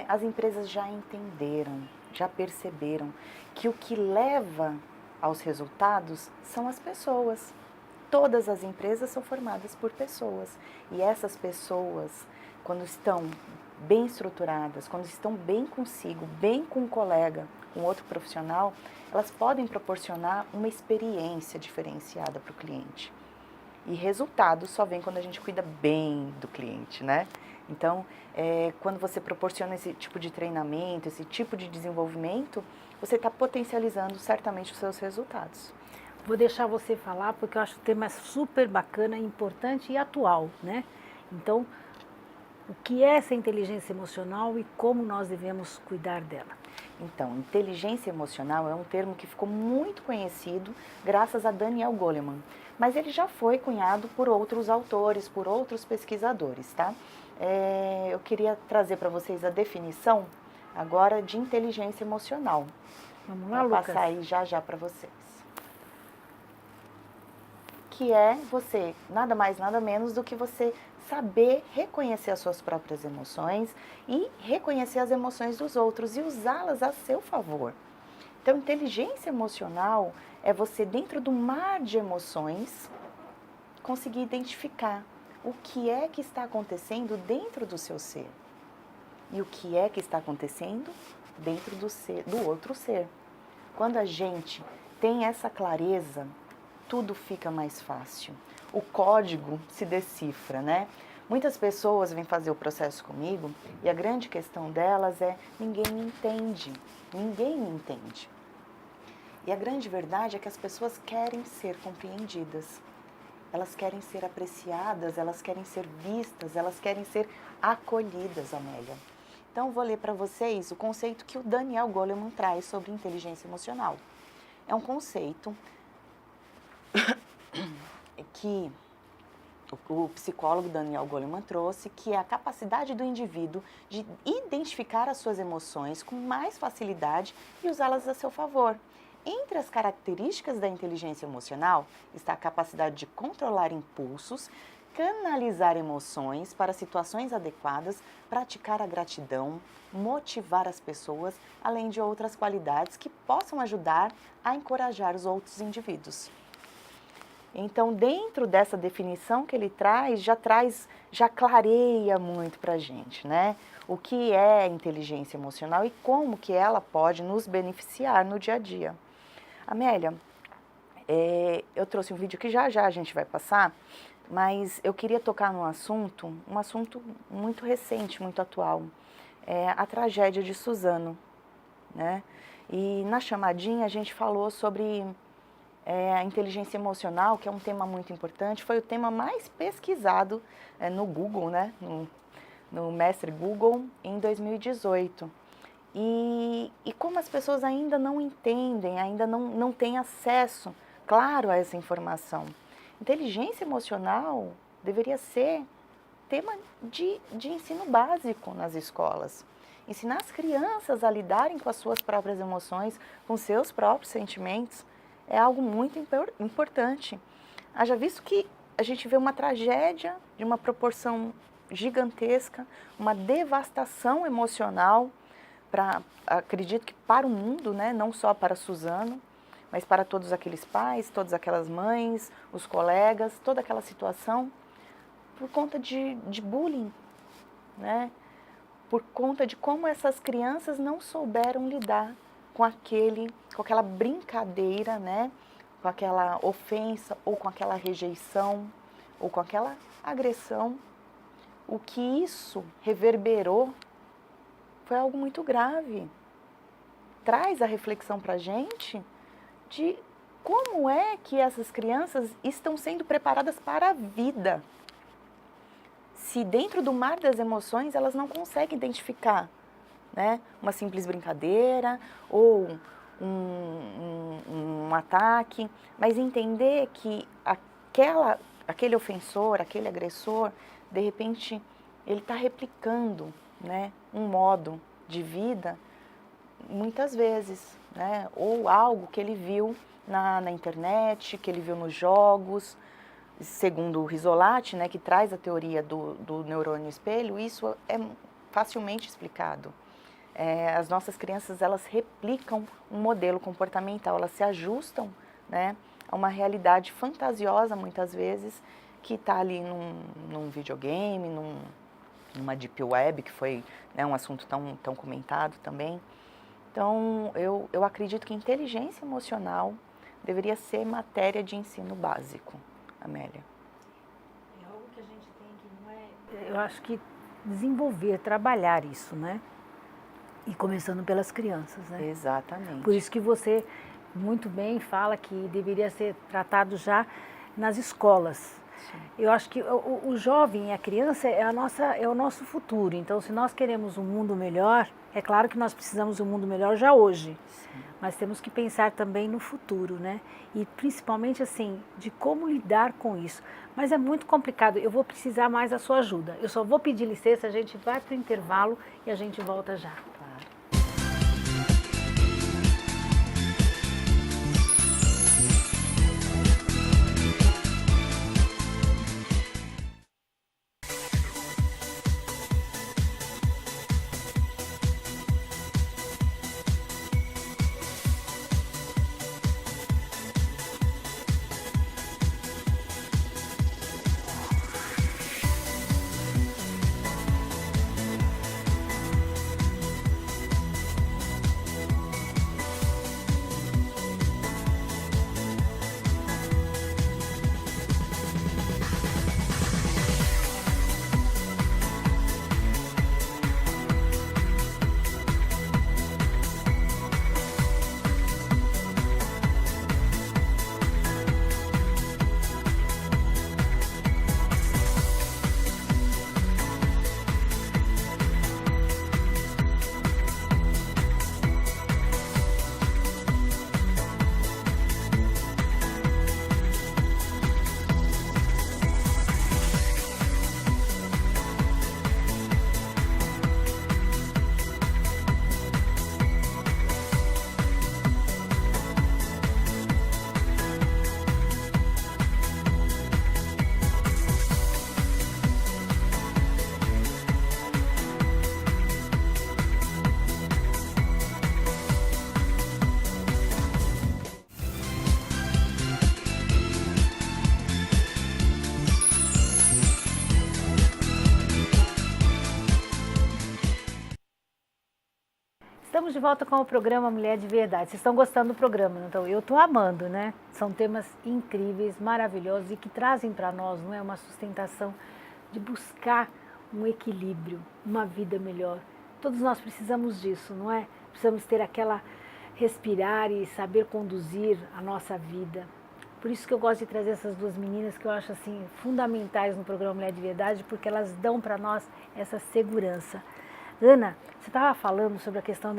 [SPEAKER 3] As empresas já entenderam, já perceberam que o que leva aos resultados são as pessoas. Todas as empresas são formadas por pessoas. E essas pessoas, quando estão bem estruturadas, quando estão bem consigo, bem com um colega, com outro profissional, elas podem proporcionar uma experiência diferenciada para o cliente. E resultados só vem quando a gente cuida bem do cliente, né? Então, quando você proporciona esse tipo de treinamento, esse tipo de desenvolvimento, você está potencializando certamente os seus resultados.
[SPEAKER 1] Vou deixar você falar, porque eu acho o tema super bacana, importante e atual, né? Então, o que é essa inteligência emocional e como nós devemos cuidar dela?
[SPEAKER 3] Então, inteligência emocional é um termo que ficou muito conhecido graças a Daniel Goleman, mas ele já foi cunhado por outros autores, por outros pesquisadores, tá? Eu queria trazer para vocês a definição agora de inteligência emocional.
[SPEAKER 1] Vamos lá,
[SPEAKER 3] Vou
[SPEAKER 1] Lucas.
[SPEAKER 3] passar aí já para vocês. Que é você, nada mais, nada menos do que você saber reconhecer as suas próprias emoções e reconhecer as emoções dos outros e usá-las a seu favor. Então, inteligência emocional é você, dentro do mar de emoções, conseguir identificar o que é que está acontecendo dentro do seu ser e o que é que está acontecendo dentro do outro ser. Quando a gente tem essa clareza, tudo fica mais fácil. O código se decifra, né? Muitas pessoas vêm fazer o processo comigo e a grande questão delas é: ninguém me entende, ninguém me entende. E a grande verdade é que as pessoas querem ser compreendidas, elas querem ser apreciadas, elas querem ser vistas, elas querem ser acolhidas, Amélia. Então, vou ler para vocês o conceito que o Daniel Goleman traz sobre inteligência emocional. É um conceito que o psicólogo Daniel Goleman trouxe, que é a capacidade do indivíduo de identificar as suas emoções com mais facilidade e usá-las a seu favor. Entre as características da inteligência emocional está a capacidade de controlar impulsos, canalizar emoções para situações adequadas, praticar a gratidão, motivar as pessoas, além de outras qualidades que possam ajudar a encorajar os outros indivíduos. Então, dentro dessa definição que ele traz, já clareia muito para a gente, né? O que é inteligência emocional e como que ela pode nos beneficiar no dia a dia. Amélia, eu trouxe um vídeo que já a gente vai passar, mas eu queria tocar num assunto, muito recente, muito atual, a tragédia de Suzano, né? E na chamadinha a gente falou sobre a inteligência emocional, que é um tema muito importante, foi o tema mais pesquisado no Google, né? No Mestre Google, em 2018. E como as pessoas ainda não entendem, ainda não têm acesso, claro, a essa informação. Inteligência emocional deveria ser tema de ensino básico nas escolas. Ensinar as crianças a lidarem com as suas próprias emoções, com seus próprios sentimentos, é algo muito importante. Haja visto que a gente vê uma tragédia de uma proporção gigantesca, uma devastação emocional, acredito que para o mundo, né, não só para Suzano, mas para todos aqueles pais, todas aquelas mães, os colegas, toda aquela situação, por conta de bullying, né? Por conta de como essas crianças não souberam lidar com aquela brincadeira, né? Com aquela ofensa, ou com aquela rejeição, ou com aquela agressão. O que isso reverberou foi algo muito grave. Traz a reflexão para a gente de como é que essas crianças estão sendo preparadas para a vida. Se dentro do mar das emoções elas não conseguem identificar, né, uma simples brincadeira ou um ataque, mas entender que aquele ofensor, aquele agressor, de repente ele está replicando, né, um modo de vida muitas vezes, né, ou algo que ele viu na internet, que ele viu nos jogos. Segundo o Rizzolatti, né, que traz a teoria do neurônio espelho, isso é facilmente explicado. As nossas crianças, elas replicam um modelo comportamental, elas se ajustam, né, a uma realidade fantasiosa, muitas vezes, que está ali num videogame, numa deep web, que foi, né, um assunto tão comentado também. Então, eu acredito que inteligência emocional deveria ser matéria de ensino básico. Amélia.
[SPEAKER 1] É algo que a gente tem que, eu acho que desenvolver, trabalhar isso, né? E começando pelas crianças, né?
[SPEAKER 3] Exatamente.
[SPEAKER 1] Por isso que você muito bem fala que deveria ser tratado já nas escolas. Sim. Eu acho que o jovem e a criança é o nosso futuro. Então, se nós queremos um mundo melhor, é claro que nós precisamos de um mundo melhor já hoje. Sim. Mas temos que pensar também no futuro, né? E principalmente, assim, de como lidar com isso. Mas é muito complicado, eu vou precisar mais da sua ajuda. Eu só vou pedir licença, a gente vai para o intervalo e a gente volta já. de volta com o programa Mulher de Verdade. Vocês estão gostando do programa, não estão? Eu estou amando, né? São temas incríveis, maravilhosos e que trazem para nós, não é, uma sustentação de buscar um equilíbrio, uma vida melhor. Todos nós precisamos disso, não é? Precisamos ter aquela respirar e saber conduzir a nossa vida. Por isso que eu gosto de trazer essas duas meninas que eu acho assim fundamentais no programa Mulher de Verdade, porque elas dão para nós essa segurança. Ana, você estava falando sobre a questão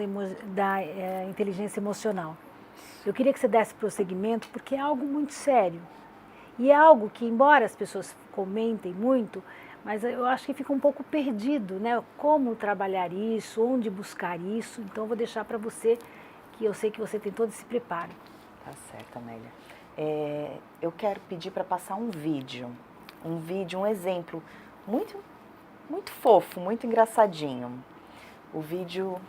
[SPEAKER 1] da inteligência emocional. Eu queria que você desse prosseguimento, porque é algo muito sério. E é algo que, embora as pessoas comentem muito, mas eu acho que fica um pouco perdido, né? Como trabalhar isso, onde buscar isso. Então, eu vou deixar para você, que eu sei que você tem todo esse preparo.
[SPEAKER 3] Tá certo, Amélia. Eu quero pedir para passar um vídeo, um exemplo muito fofo, muito engraçadinho. O vídeo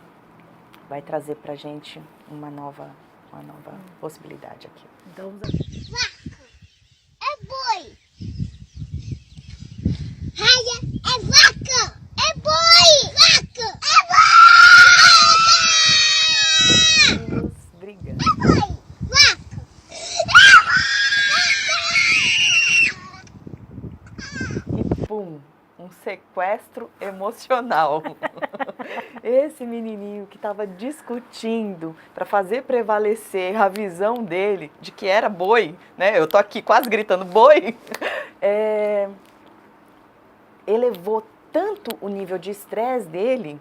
[SPEAKER 3] vai trazer pra gente uma nova possibilidade aqui.
[SPEAKER 1] Então, vamos
[SPEAKER 4] Vaca é boi. Raia é vaca. É boi. Vaca é boi.
[SPEAKER 3] Deus, briga.
[SPEAKER 4] É boi. Vaca.
[SPEAKER 3] E pum, um sequestro emocional. Esse menininho que estava discutindo para fazer prevalecer a visão dele de que era boi, né? Eu tô aqui quase gritando boi. Elevou tanto o nível de estresse dele,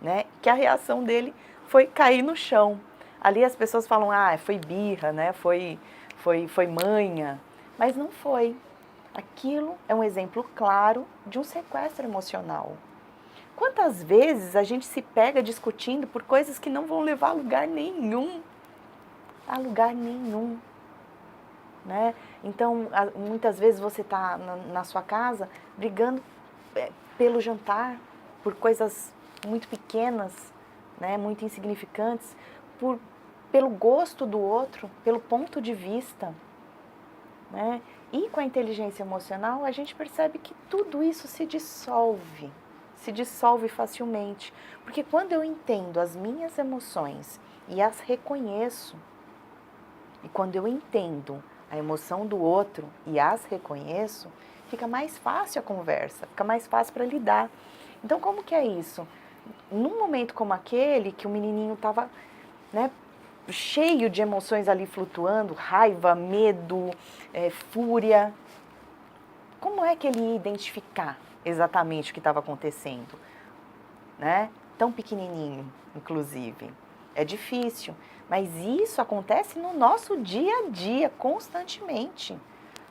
[SPEAKER 3] né, que a reação dele foi cair no chão. Ali as pessoas falam, foi birra, né? Foi manha, mas não foi. Aquilo é um exemplo claro de um sequestro emocional. Quantas vezes a gente se pega discutindo por coisas que não vão levar a lugar nenhum? A lugar nenhum. Né? Então, muitas vezes você está na sua casa brigando pelo jantar, por coisas muito pequenas, né? Muito insignificantes, pelo gosto do outro, pelo ponto de vista. Né? E com a inteligência emocional, a gente percebe que tudo isso se dissolve facilmente. Porque quando eu entendo as minhas emoções e as reconheço, e quando eu entendo a emoção do outro e as reconheço, fica mais fácil a conversa, fica mais fácil para lidar. Então, como que é isso? Num momento como aquele, que o menininho estava, né, cheio de emoções ali flutuando, raiva, medo, fúria, como é que ele ia identificar exatamente o que estava acontecendo? Né? Tão pequenininho, inclusive. É difícil, mas isso acontece no nosso dia a dia, constantemente.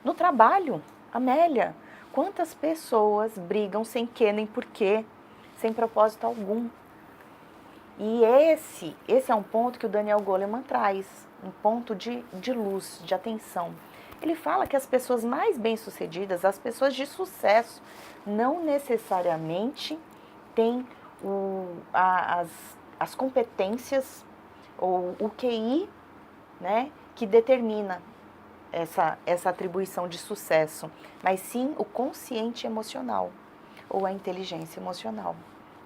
[SPEAKER 3] No trabalho, Amélia, quantas pessoas brigam sem quê nem porquê, sem propósito algum? E esse é um ponto que o Daniel Goleman traz, um ponto de luz, de atenção. Ele fala que as pessoas mais bem-sucedidas, as pessoas de sucesso, não necessariamente têm as competências ou o QI, né, que determina essa atribuição de sucesso, mas sim o consciente emocional ou a inteligência emocional.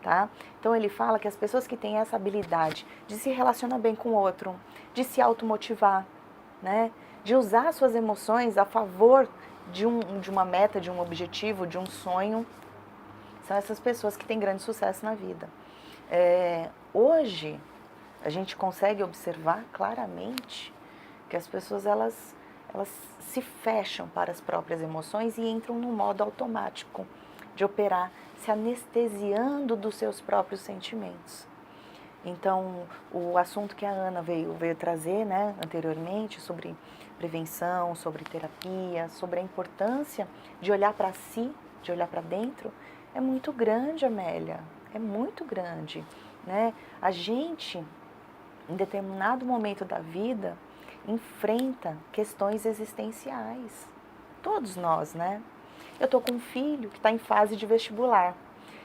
[SPEAKER 3] Tá? Então ele fala que as pessoas que têm essa habilidade de se relacionar bem com o outro, de se automotivar, né? De usar suas emoções a favor de uma meta, de um objetivo, de um sonho, são essas pessoas que têm grande sucesso na vida. Hoje, a gente consegue observar claramente que as pessoas elas se fecham para as próprias emoções e entram no modo automático de operar, se anestesiando dos seus próprios sentimentos. Então, o assunto que a Ana veio trazer, né, anteriormente, sobre prevenção, sobre terapia, sobre a importância de olhar para si, de olhar para dentro, é muito grande, Amélia, é muito grande. Né? A gente, em determinado momento da vida, enfrenta questões existenciais. Todos nós, né? Eu estou com um filho que está em fase de vestibular.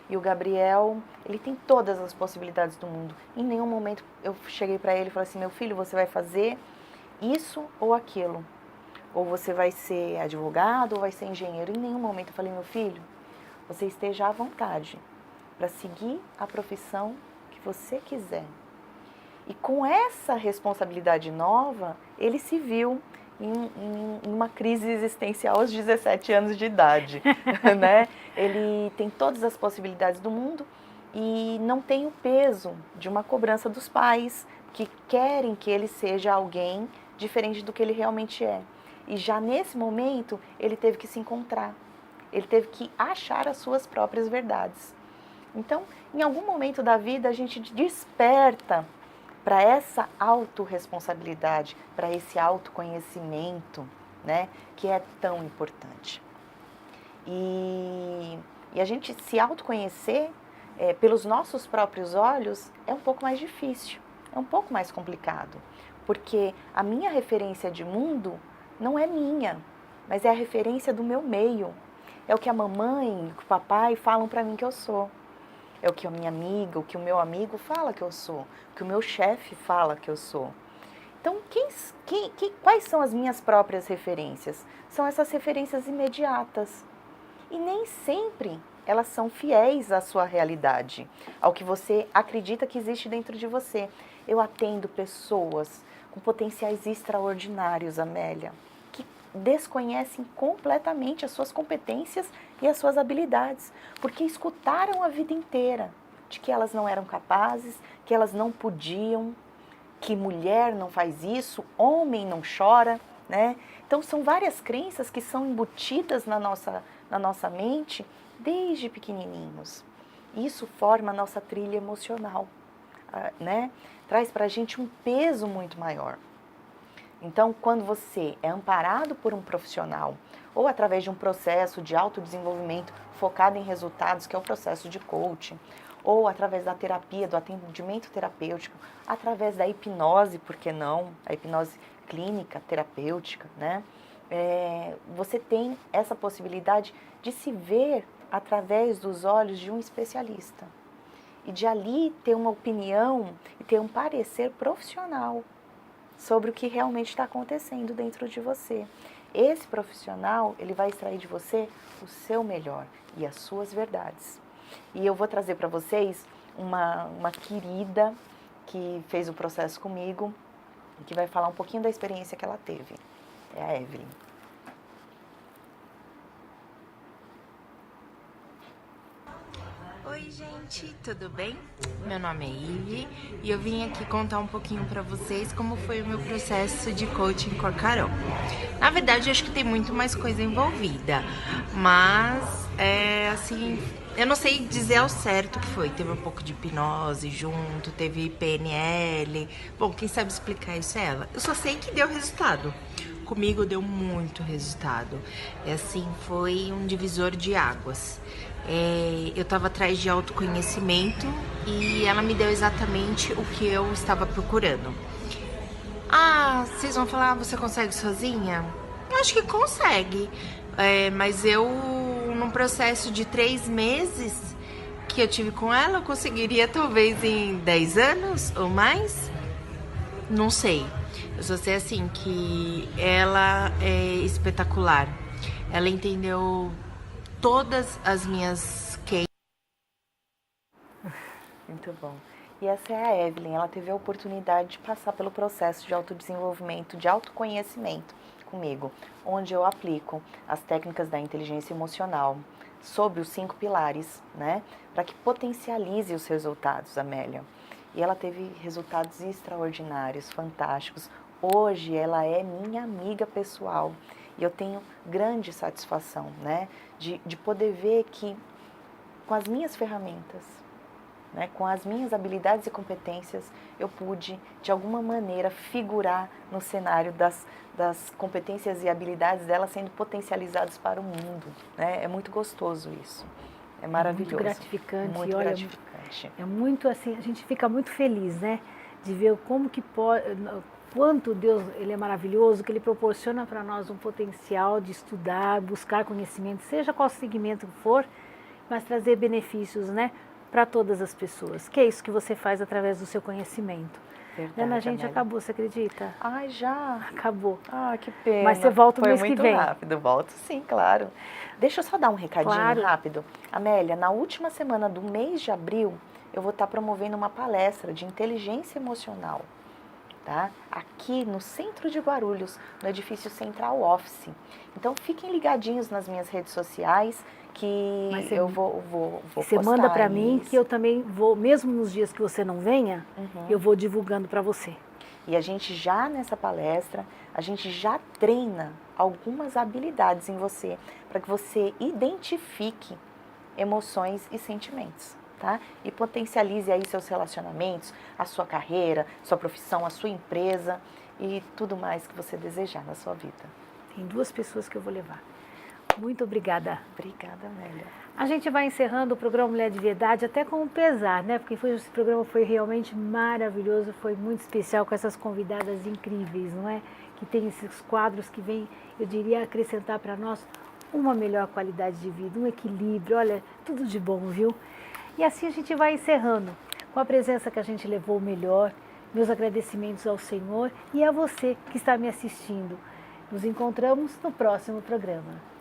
[SPEAKER 3] E o Gabriel, ele tem todas as possibilidades do mundo. Em nenhum momento eu cheguei para ele e falei assim, meu filho, você vai fazer isso ou aquilo. Ou você vai ser advogado ou vai ser engenheiro. Em nenhum momento eu falei, meu filho, você esteja à vontade para seguir a profissão que você quiser. E com essa responsabilidade nova, ele se viu em uma crise existencial aos 17 anos de idade, né? Ele tem todas as possibilidades do mundo e não tem o peso de uma cobrança dos pais que querem que ele seja alguém diferente do que ele realmente é. E já nesse momento, ele teve que se encontrar, ele teve que achar as suas próprias verdades. Então, em algum momento da vida, a gente desperta para essa autorresponsabilidade, para esse autoconhecimento, né, que é tão importante. E a gente se autoconhecer pelos nossos próprios olhos é um pouco mais difícil, é um pouco mais complicado, porque a minha referência de mundo não é minha, mas é a referência do meu meio. É o que a mamãe, o papai falam para mim que eu sou. É o que a minha amiga, o que o meu amigo fala que eu sou, o que o meu chefe fala que eu sou. Então, quais são as minhas próprias referências? São essas referências imediatas. E nem sempre elas são fiéis à sua realidade, ao que você acredita que existe dentro de você. Eu atendo pessoas com potenciais extraordinários, Amélia, que desconhecem completamente as suas competências e as suas habilidades, porque escutaram a vida inteira de que elas não eram capazes, que elas não podiam, que mulher não faz isso, homem não chora, né? Então são várias crenças que são embutidas na nossa mente desde pequenininhos. Isso forma a nossa trilha emocional, né? Traz pra gente um peso muito maior. Então, quando você é amparado por um profissional ou através de um processo de autodesenvolvimento focado em resultados, que é o processo de coaching, ou através da terapia, do atendimento terapêutico, através da hipnose, por que não? A hipnose clínica, terapêutica, né? Você tem essa possibilidade de se ver através dos olhos de um especialista e de ali ter uma opinião e ter um parecer profissional sobre o que realmente está acontecendo dentro de você. Esse profissional, ele vai extrair de você o seu melhor e as suas verdades. E eu vou trazer para vocês uma querida que fez o processo comigo e que vai falar um pouquinho da experiência que ela teve. É a Evelyn.
[SPEAKER 5] Oi gente, tudo bem? Meu nome é Ivy e eu vim aqui contar um pouquinho pra vocês como foi o meu processo de coaching com a Carol. Na verdade, eu acho que tem muito mais coisa envolvida, mas assim, eu não sei dizer ao certo o que foi. Teve um pouco de hipnose junto, teve PNL. Bom, quem sabe explicar isso é ela. Eu só sei que deu resultado. Comigo deu muito resultado. Assim, foi um divisor de águas. Eu estava atrás de autoconhecimento e ela me deu exatamente o que eu estava procurando. Ah, vocês vão falar, você consegue sozinha? Eu acho que consegue, mas eu, num processo de 3 meses que eu tive com ela, eu conseguiria talvez em 10 anos ou mais? Não sei. Eu só sei assim que ela é espetacular. Ela entendeu todas as minhas
[SPEAKER 3] Muito bom. E essa é a Evelyn, ela teve a oportunidade de passar pelo processo de autodesenvolvimento, de autoconhecimento comigo, onde eu aplico as técnicas da inteligência emocional sobre os 5 pilares, né, para que potencialize os resultados, Amélia. E ela teve resultados extraordinários, fantásticos. Hoje ela é minha amiga pessoal e eu tenho grande satisfação, né, de poder ver que com as minhas ferramentas, né, com as minhas habilidades e competências, eu pude, de alguma maneira, figurar no cenário das competências e habilidades dela sendo potencializadas para o mundo. Né? É muito gostoso isso. É maravilhoso.
[SPEAKER 1] Muito gratificante.
[SPEAKER 3] Muito gratificante.
[SPEAKER 1] É muito assim, a gente fica muito feliz, né? De ver como que pode, quanto Deus ele é maravilhoso, que Ele proporciona para nós um potencial de estudar, buscar conhecimento, seja qual segmento for, mas trazer benefícios, né? Para todas as pessoas, que é isso que você faz através do seu conhecimento.
[SPEAKER 3] Verdade,
[SPEAKER 1] Ana, a gente
[SPEAKER 3] Amélia.
[SPEAKER 1] Acabou, você acredita?
[SPEAKER 3] Ai, já?
[SPEAKER 1] Acabou.
[SPEAKER 3] Ah, que pena.
[SPEAKER 1] Mas você volta o mês que vem.
[SPEAKER 3] Foi muito rápido, volto sim, claro. Deixa eu só dar um recadinho rápido. Amélia, na última semana do mês de abril, eu vou estar promovendo uma palestra de inteligência emocional, tá? Aqui no centro de Guarulhos, no edifício Central Office. Então fiquem ligadinhos nas minhas redes sociais que eu vou
[SPEAKER 1] você
[SPEAKER 3] postar
[SPEAKER 1] manda para mim
[SPEAKER 3] isso.
[SPEAKER 1] que eu também vou, mesmo nos dias que você não venha, eu vou divulgando para você.
[SPEAKER 3] E a gente já nessa palestra, a gente já treina algumas habilidades em você para que você identifique emoções e sentimentos, tá? E potencialize aí seus relacionamentos, a sua carreira, sua profissão, a sua empresa e tudo mais que você desejar na sua vida.
[SPEAKER 1] Tem 2 pessoas que eu vou levar. Muito obrigada.
[SPEAKER 3] Obrigada, Amélia.
[SPEAKER 1] A gente vai encerrando o programa Mulher de Verdade, até com um pesar, né? Porque esse programa foi realmente maravilhoso, foi muito especial com essas convidadas incríveis, não é? Que tem esses quadros que vêm, eu diria, acrescentar para nós uma melhor qualidade de vida, um equilíbrio, olha, tudo de bom, viu? E assim a gente vai encerrando, com a presença que a gente levou o melhor, meus agradecimentos ao Senhor e a você que está me assistindo. Nos encontramos no próximo programa.